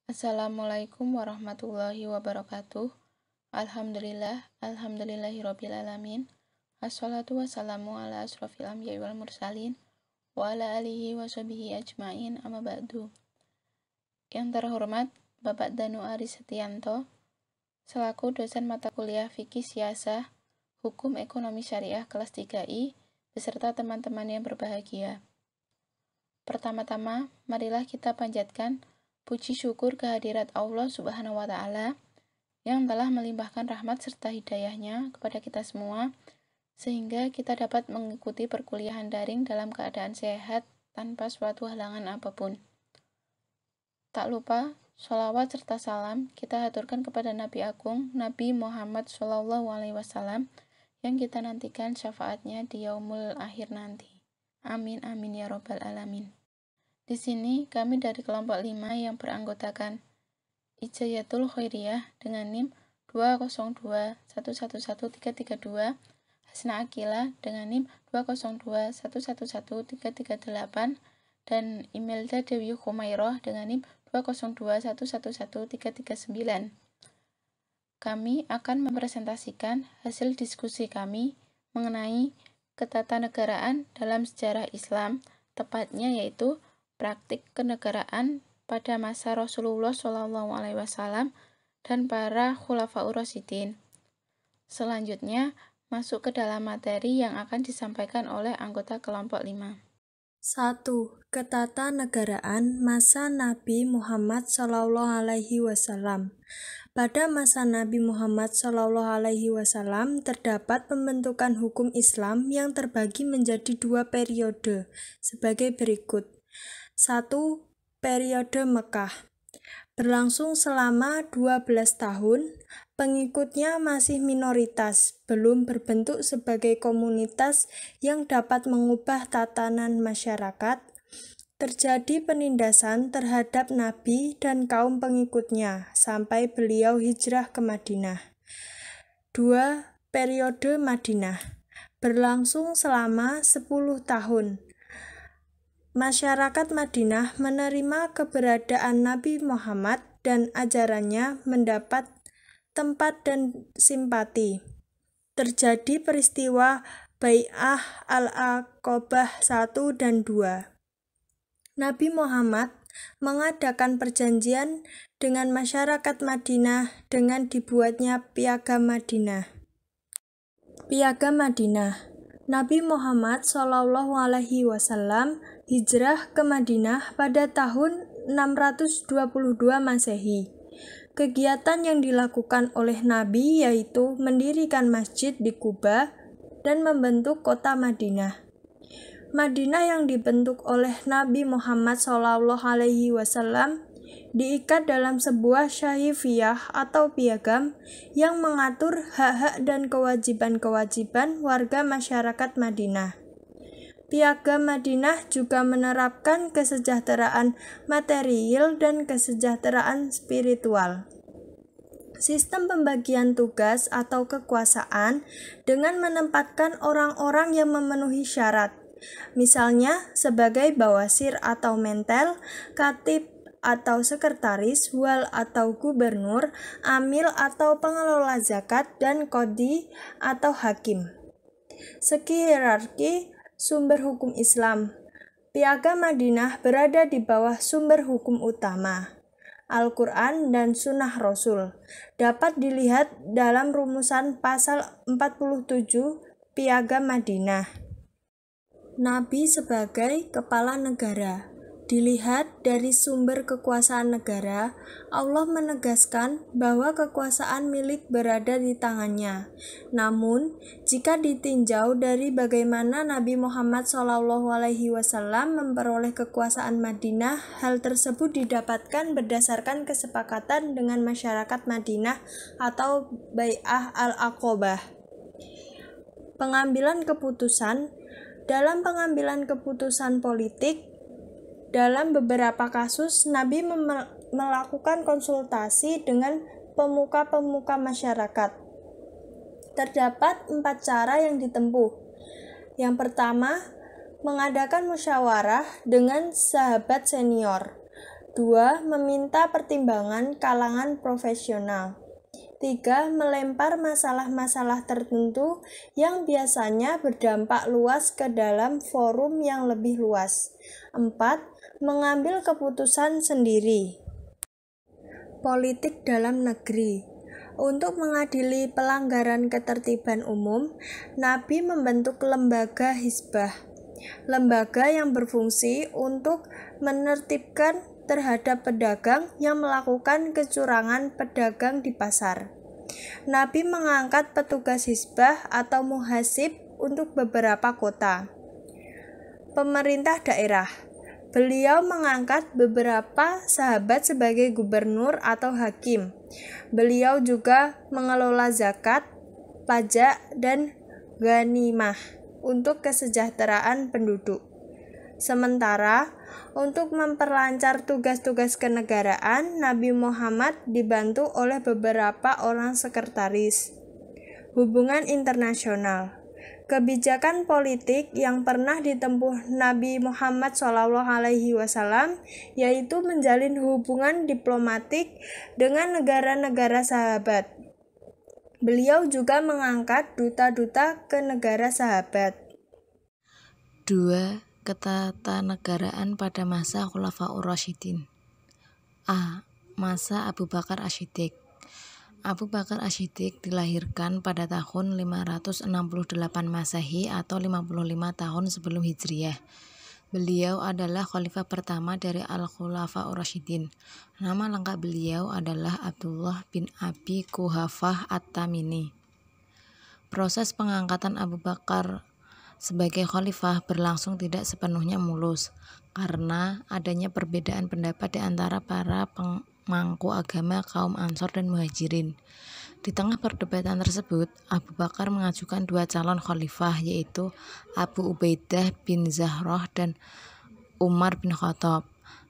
Assalamualaikum warahmatullahi wabarakatuh. Alhamdulillahirrabbilalamin. Assalatu wassalamu ala asrofil anbiya'i wal mursalin wa ala alihi wa sahbihi ajmain amma ba'du. Yang terhormat Bapak Danu Ari Setianto selaku dosen mata kuliah Fikih Siasah Hukum Ekonomi Syariah kelas 3I beserta teman-teman yang berbahagia. Pertama-tama, marilah kita panjatkan puji syukur kehadirat Allah Subhanahu wa Ta'ala yang telah melimpahkan rahmat serta hidayahnya kepada kita semua, sehingga kita dapat mengikuti perkuliahan daring dalam keadaan sehat tanpa suatu halangan apapun. Tak lupa, sholawat serta salam kita haturkan kepada Nabi Agung, Nabi Muhammad SAW, yang kita nantikan syafaatnya di yaumul akhir nanti. Amin amin ya robbal alamin. Di sini kami dari kelompok 5 yang beranggotakan Hijayatul Khairiyah dengan NIM 202111332, Hasna Akila dengan NIM 202111338, dan Imelda Dewi Khumairah dengan NIM 202111339. Kami akan mempresentasikan hasil diskusi kami mengenai ketatanegaraan dalam sejarah Islam, tepatnya yaitu praktik kenegaraan pada masa Rasulullah SAW dan para khulafaur rasyidin. Selanjutnya, masuk ke dalam materi yang akan disampaikan oleh anggota kelompok 5. 1. Ketatanegaraan masa Nabi Muhammad SAW. Pada masa Nabi Muhammad SAW terdapat pembentukan hukum Islam yang terbagi menjadi 2 periode sebagai berikut. 1. Periode Mekah. Berlangsung selama 12 tahun, pengikutnya masih minoritas, belum berbentuk sebagai komunitas yang dapat mengubah tatanan masyarakat. Terjadi penindasan terhadap Nabi dan kaum pengikutnya sampai beliau hijrah ke Madinah. 2. Periode Madinah. Berlangsung selama 10 tahun. Masyarakat Madinah menerima keberadaan Nabi Muhammad dan ajarannya mendapat tempat dan simpati. Terjadi peristiwa Bai'ah Al-Aqabah 1 dan 2. Nabi Muhammad mengadakan perjanjian dengan masyarakat Madinah dengan dibuatnya Piagam Madinah. Piagam Madinah. Nabi Muhammad SAW hijrah ke Madinah pada tahun 622 Masehi. Kegiatan yang dilakukan oleh Nabi yaitu mendirikan masjid di Kuba dan membentuk kota Madinah. Madinah yang dibentuk oleh Nabi Muhammad SAW diikat dalam sebuah syahifiyah atau piagam yang mengatur hak-hak dan kewajiban-kewajiban warga masyarakat Madinah. Piagam Madinah juga menerapkan kesejahteraan material dan kesejahteraan spiritual. Sistem pembagian tugas atau kekuasaan dengan menempatkan orang-orang yang memenuhi syarat, misalnya sebagai bawasir atau mentel, katib atau sekretaris, wal atau gubernur, amil atau pengelola zakat, dan qadhi atau hakim. Segi hierarki sumber hukum Islam. Piagam Madinah berada di bawah sumber hukum utama, Al-Quran dan Sunnah Rasul. Dapat dilihat dalam rumusan pasal 47 Piagam Madinah. Nabi sebagai kepala negara. Dilihat dari sumber kekuasaan negara, Allah menegaskan bahwa kekuasaan milik berada di tangannya. Namun, jika ditinjau dari bagaimana Nabi Muhammad SAW memperoleh kekuasaan Madinah, hal tersebut didapatkan berdasarkan kesepakatan dengan masyarakat Madinah atau Bai'ah Al-Aqabah. Pengambilan keputusan. Dalam pengambilan keputusan politik, dalam beberapa kasus, Nabi melakukan konsultasi dengan pemuka-pemuka masyarakat. Terdapat 4 cara yang ditempuh. Yang pertama, mengadakan musyawarah dengan sahabat senior. 2. Meminta pertimbangan kalangan profesional. 3. Melempar masalah-masalah tertentu yang biasanya berdampak luas ke dalam forum yang lebih luas. 4. Mengambil keputusan sendiri. Politik dalam negeri. Untuk mengadili pelanggaran ketertiban umum, Nabi membentuk lembaga Hizbah, lembaga yang berfungsi untuk menertibkan terhadap pedagang yang melakukan kecurangan pedagang di pasar. Nabi mengangkat petugas Hizbah atau muhasib untuk beberapa kota. Pemerintah daerah. Beliau mengangkat beberapa sahabat sebagai gubernur atau hakim. Beliau juga mengelola zakat, pajak, dan ghanimah untuk kesejahteraan penduduk. Sementara, untuk memperlancar tugas-tugas kenegaraan, Nabi Muhammad dibantu oleh beberapa orang sekretaris. Hubungan internasional. Kebijakan politik yang pernah ditempuh Nabi Muhammad SAW yaitu menjalin hubungan diplomatik dengan negara-negara sahabat. Beliau juga mengangkat duta-duta ke negara sahabat. 2. Ketatanegaraan pada masa Khulafaur Rasyidin. A. Masa Abu Bakar Asy-Syiddiq. Abu Bakar Asy-Syiddiq dilahirkan pada tahun 568 Masehi atau 55 tahun sebelum Hijriah. Beliau adalah khalifah pertama dari Al-Khulafaur Rasyidin. Nama lengkap beliau adalah Abdullah bin Abi Quhafah At-Tamimi. Proses pengangkatan Abu Bakar sebagai khalifah berlangsung tidak sepenuhnya mulus karena adanya perbedaan pendapat di antara para pemangku agama kaum Ansor dan Muhajirin. Di tengah perdebatan tersebut, Abu Bakar mengajukan 2 calon khalifah yaitu Abu Ubaidah bin Zahroh dan Umar bin Khattab.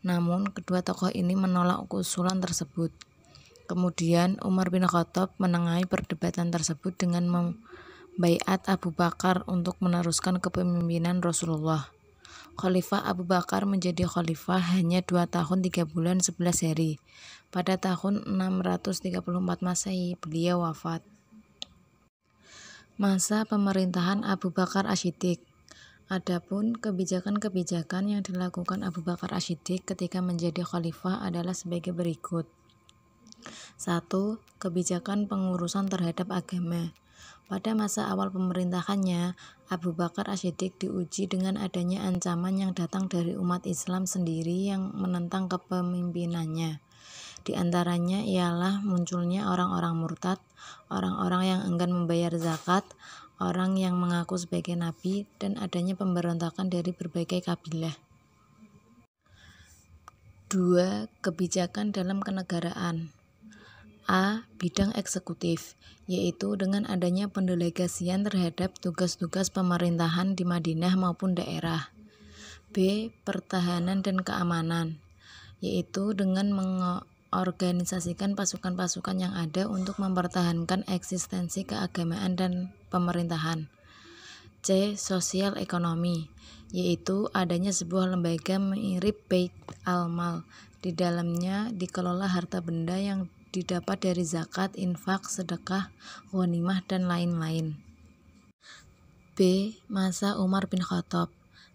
Namun kedua tokoh ini menolak usulan tersebut. Kemudian Umar bin Khattab menengahi perdebatan tersebut dengan membaiat Abu Bakar untuk meneruskan kepemimpinan Rasulullah. Khalifah Abu Bakar menjadi khalifah hanya 2 tahun 3 bulan 11 hari. Pada tahun 634 Masehi beliau wafat. Masa pemerintahan Abu Bakar Asy-Syiddiq. Adapun kebijakan-kebijakan yang dilakukan Abu Bakar Asy-Syiddiq ketika menjadi khalifah adalah sebagai berikut. 1. Kebijakan pengurusan terhadap agama. Pada masa awal pemerintahannya, Abu Bakar Asy-Syiddiq diuji dengan adanya ancaman yang datang dari umat Islam sendiri yang menentang kepemimpinannya. Di antaranya ialah munculnya orang-orang murtad, orang-orang yang enggan membayar zakat, orang yang mengaku sebagai nabi, dan adanya pemberontakan dari berbagai kabilah. 2. Kebijakan dalam kenegaraan. A. Bidang eksekutif, yaitu dengan adanya pendelegasian terhadap tugas-tugas pemerintahan di Madinah maupun daerah. B. Pertahanan dan keamanan, yaitu dengan mengorganisasikan pasukan-pasukan yang ada untuk mempertahankan eksistensi keagamaan dan pemerintahan. C. Sosial ekonomi, yaitu adanya sebuah lembaga mirip Bait al-Mal. Di dalamnya dikelola harta benda yang didapat dari zakat, infak, sedekah, ghanimah, dan lain-lain. B. Masa Umar bin Khattab.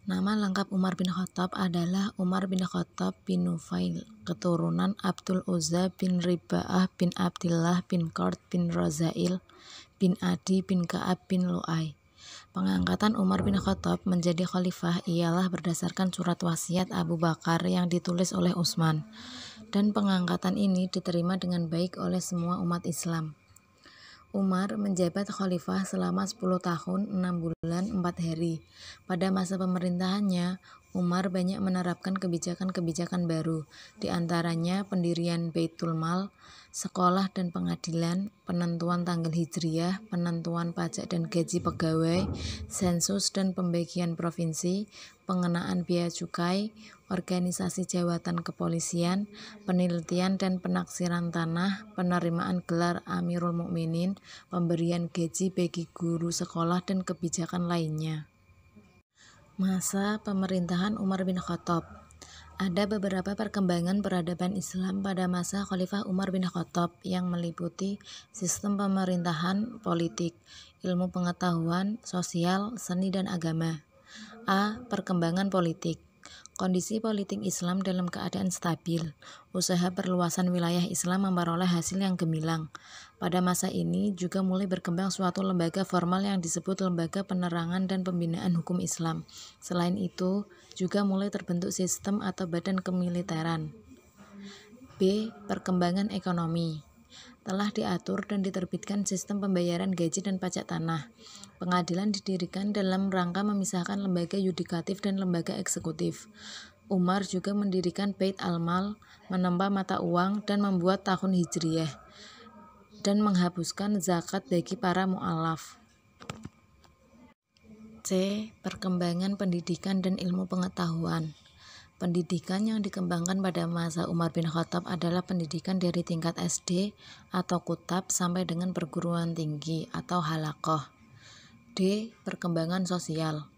Nama lengkap Umar bin Khattab adalah Umar bin Khattab bin Nufail, keturunan Abdul Uzza bin Riba'ah bin Abdillah bin Qurt bin Razail bin Adi bin Ka'ab bin Lu'ay. Pengangkatan Umar bin Khattab menjadi khalifah ialah berdasarkan surat wasiat Abu Bakar yang ditulis oleh Utsman, dan pengangkatan ini diterima dengan baik oleh semua umat Islam. Umar menjabat khalifah selama 10 tahun, 6 bulan, 4 hari. Pada masa pemerintahannya, Umar banyak menerapkan kebijakan-kebijakan baru, di antaranya pendirian Baitul Mal, sekolah dan pengadilan, penentuan tanggal hijriyah, penentuan pajak dan gaji pegawai, sensus dan pembagian provinsi, pengenaan biaya cukai, organisasi jawatan kepolisian, penelitian dan penaksiran tanah, penerimaan gelar Amirul Mukminin, pemberian gaji bagi guru sekolah, dan kebijakan lainnya. Masa pemerintahan Umar bin Khattab. Ada beberapa perkembangan peradaban Islam pada masa Khalifah Umar bin Khattab yang meliputi sistem pemerintahan, politik, ilmu pengetahuan, sosial, seni, dan agama. A. Perkembangan politik. Kondisi politik Islam dalam keadaan stabil. Usaha perluasan wilayah Islam memperoleh hasil yang gemilang. Pada masa ini juga mulai berkembang suatu lembaga formal yang disebut Lembaga Penerangan dan Pembinaan Hukum Islam. Selain itu, juga mulai terbentuk sistem atau badan kemiliteran. B. Perkembangan ekonomi. Telah diatur dan diterbitkan sistem pembayaran gaji dan pajak tanah. Pengadilan didirikan dalam rangka memisahkan lembaga yudikatif dan lembaga eksekutif. Umar juga mendirikan Bait al-Mal, menempa mata uang, dan membuat tahun Hijriyah, dan menghapuskan zakat bagi para mu'alaf. C. Perkembangan pendidikan dan ilmu pengetahuan. Pendidikan yang dikembangkan pada masa Umar bin Khattab adalah pendidikan dari tingkat SD atau kutab sampai dengan perguruan tinggi atau halaqah. D. Perkembangan sosial.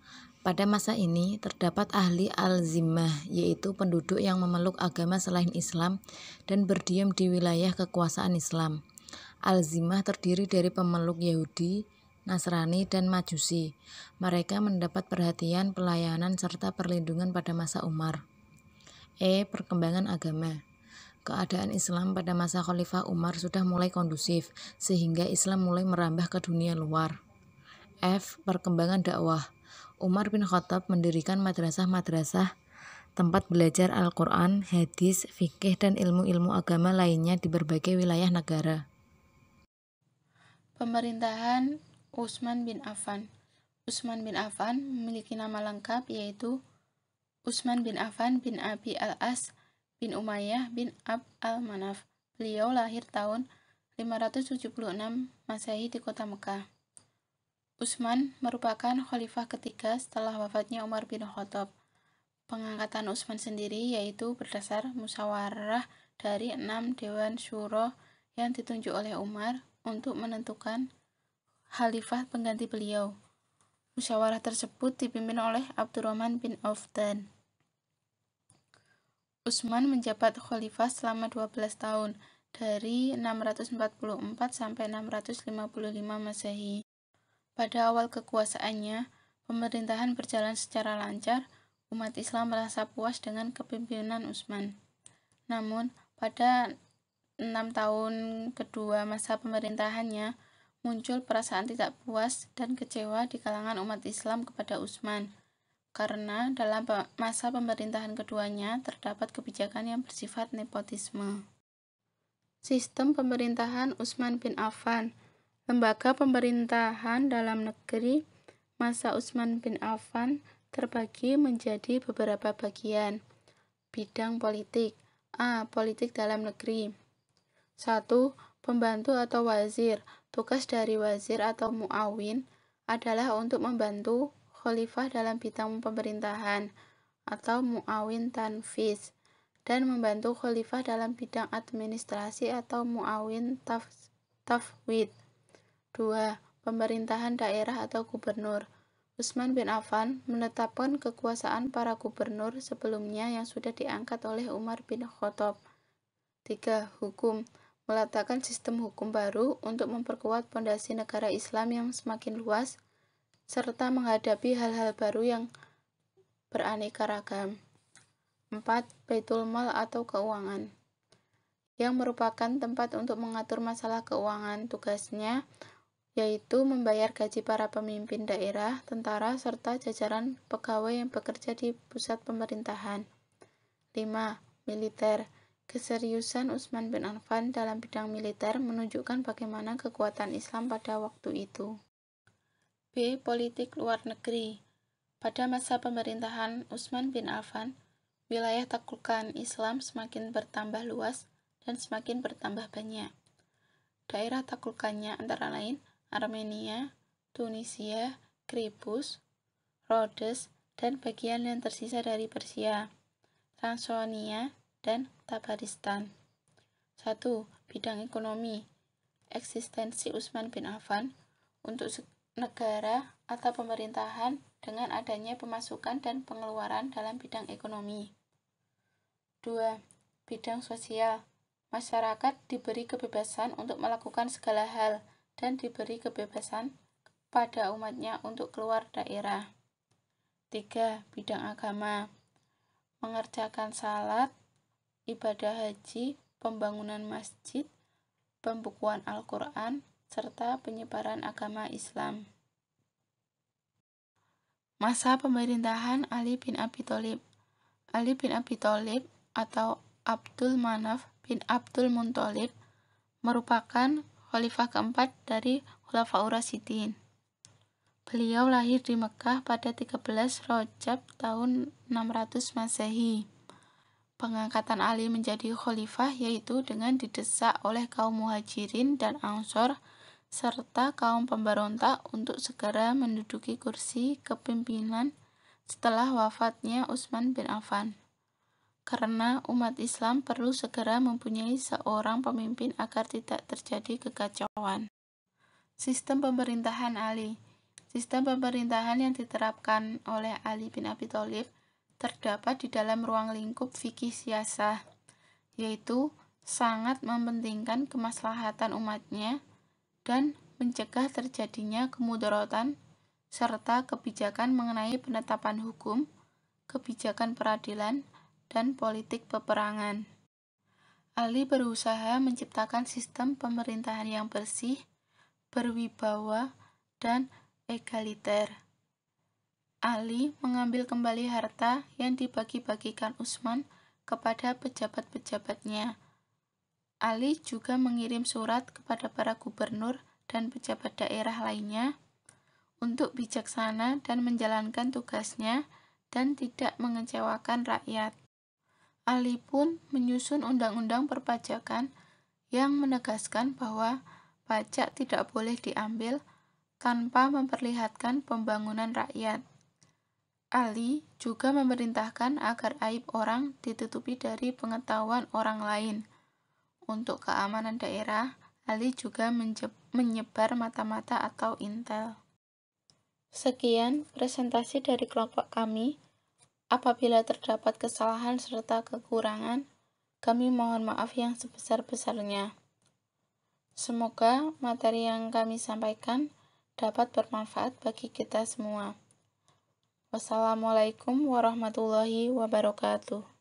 Pada masa ini terdapat ahli al-zimmah, yaitu penduduk yang memeluk agama selain Islam dan berdiam di wilayah kekuasaan Islam. Al-zimmah terdiri dari pemeluk Yahudi, Nasrani, dan Majusi. Mereka mendapat perhatian, pelayanan, serta perlindungan pada masa Umar. E. Perkembangan agama. Keadaan Islam pada masa Khalifah Umar sudah mulai kondusif, sehingga Islam mulai merambah ke dunia luar. F. Perkembangan dakwah. Umar bin Khattab mendirikan madrasah-madrasah, tempat belajar Al-Quran, hadis, fikih, dan ilmu-ilmu agama lainnya di berbagai wilayah negara. Pemerintahan Utsman bin Affan. Utsman bin Affan memiliki nama lengkap yaitu Utsman bin Affan bin Abi al-As bin Umayyah bin Abd al-Manaf. Beliau lahir tahun 576 Masehi di kota Mekah. Utsman merupakan khalifah ketiga setelah wafatnya Umar bin Khattab. Pengangkatan Utsman sendiri yaitu berdasar musyawarah dari 6 Dewan Syuro yang ditunjuk oleh Umar untuk menentukan khalifah pengganti beliau. Musyawarah tersebut dipimpin oleh Abdurrahman bin Auf. Utsman menjabat khalifah selama 12 tahun, dari 644 sampai 655 Masehi. Pada awal kekuasaannya, pemerintahan berjalan secara lancar. Umat Islam merasa puas dengan kepemimpinan Utsman. Namun, pada 6 tahun kedua masa pemerintahannya, muncul perasaan tidak puas dan kecewa di kalangan umat Islam kepada Utsman, karena dalam masa pemerintahan keduanya terdapat kebijakan yang bersifat nepotisme. Sistem pemerintahan Utsman bin Affan. Lembaga pemerintahan dalam negeri masa Utsman bin Affan terbagi menjadi beberapa bagian. Bidang politik. A. Politik dalam negeri. 1. Pembantu atau wazir. Tugas dari wazir atau muawin adalah untuk membantu khalifah dalam bidang pemerintahan atau muawin tanfiz, dan membantu khalifah dalam bidang administrasi atau muawin tafwid. 2. Pemerintahan daerah atau gubernur. Utsman bin Affan menetapkan kekuasaan para gubernur sebelumnya yang sudah diangkat oleh Umar bin Khattab. 3. Hukum. Meletakkan sistem hukum baru untuk memperkuat fondasi negara Islam yang semakin luas, serta menghadapi hal-hal baru yang beraneka ragam. 4. Baitul Mal atau keuangan, yang merupakan tempat untuk mengatur masalah keuangan. Tugasnya yaitu membayar gaji para pemimpin daerah, tentara, serta jajaran pegawai yang bekerja di pusat pemerintahan. 5. Militer. Keseriusan Utsman bin Affan dalam bidang militer menunjukkan bagaimana kekuatan Islam pada waktu itu. B. Politik luar negeri. Pada masa pemerintahan Utsman bin Affan, wilayah taklukan Islam semakin bertambah luas dan semakin bertambah banyak. Daerah taklukannya antara lain Armenia, Tunisia, Kiprus, Rhodes, dan bagian yang tersisa dari Persia, Transonia, dan Tabaristan. 1. Bidang ekonomi. Eksistensi Utsman bin Affan untuk negara atau pemerintahan dengan adanya pemasukan dan pengeluaran dalam bidang ekonomi. 2. Bidang sosial. Masyarakat diberi kebebasan untuk melakukan segala hal dan diberi kebebasan pada umatnya untuk keluar daerah. 3. Bidang agama. Mengerjakan salat, ibadah haji, pembangunan masjid, pembukuan Al-Quran, serta penyebaran agama Islam. Masa pemerintahan Ali bin Abi Thalib. Ali bin Abi Thalib atau Abdul Manaf bin Abdul Muthalib merupakan khalifah keempat dari Khulafaur Rasyidin. Beliau lahir di Mekah pada 13 Rajab tahun 600 Masehi. Pengangkatan Ali menjadi khalifah yaitu dengan didesak oleh kaum Muhajirin dan Ansor serta kaum pemberontak untuk segera menduduki kursi kepemimpinan setelah wafatnya Utsman bin Affan. Karena umat Islam perlu segera mempunyai seorang pemimpin agar tidak terjadi kekacauan. Sistem pemerintahan Ali. Sistem pemerintahan yang diterapkan oleh Ali bin Abi Thalib terdapat di dalam ruang lingkup fikih siyasah, yaitu sangat mementingkan kemaslahatan umatnya dan mencegah terjadinya kemudaratan serta kebijakan mengenai penetapan hukum, kebijakan peradilan, dan politik peperangan. Ali berusaha menciptakan sistem pemerintahan yang bersih, berwibawa, dan egaliter. Ali mengambil kembali harta yang dibagi-bagikan Utsman kepada pejabat-pejabatnya. Ali juga mengirim surat kepada para gubernur dan pejabat daerah lainnya untuk bijaksana dan menjalankan tugasnya dan tidak mengecewakan rakyat. Ali pun menyusun undang-undang perpajakan yang menegaskan bahwa pajak tidak boleh diambil tanpa memperlihatkan pembangunan rakyat. Ali juga memerintahkan agar aib orang ditutupi dari pengetahuan orang lain. Untuk keamanan daerah, Ali juga menyebar mata-mata atau intel. Sekian presentasi dari kelompok kami. Apabila terdapat kesalahan serta kekurangan, kami mohon maaf yang sebesar-besarnya. Semoga materi yang kami sampaikan dapat bermanfaat bagi kita semua. Wassalamualaikum warahmatullahi wabarakatuh.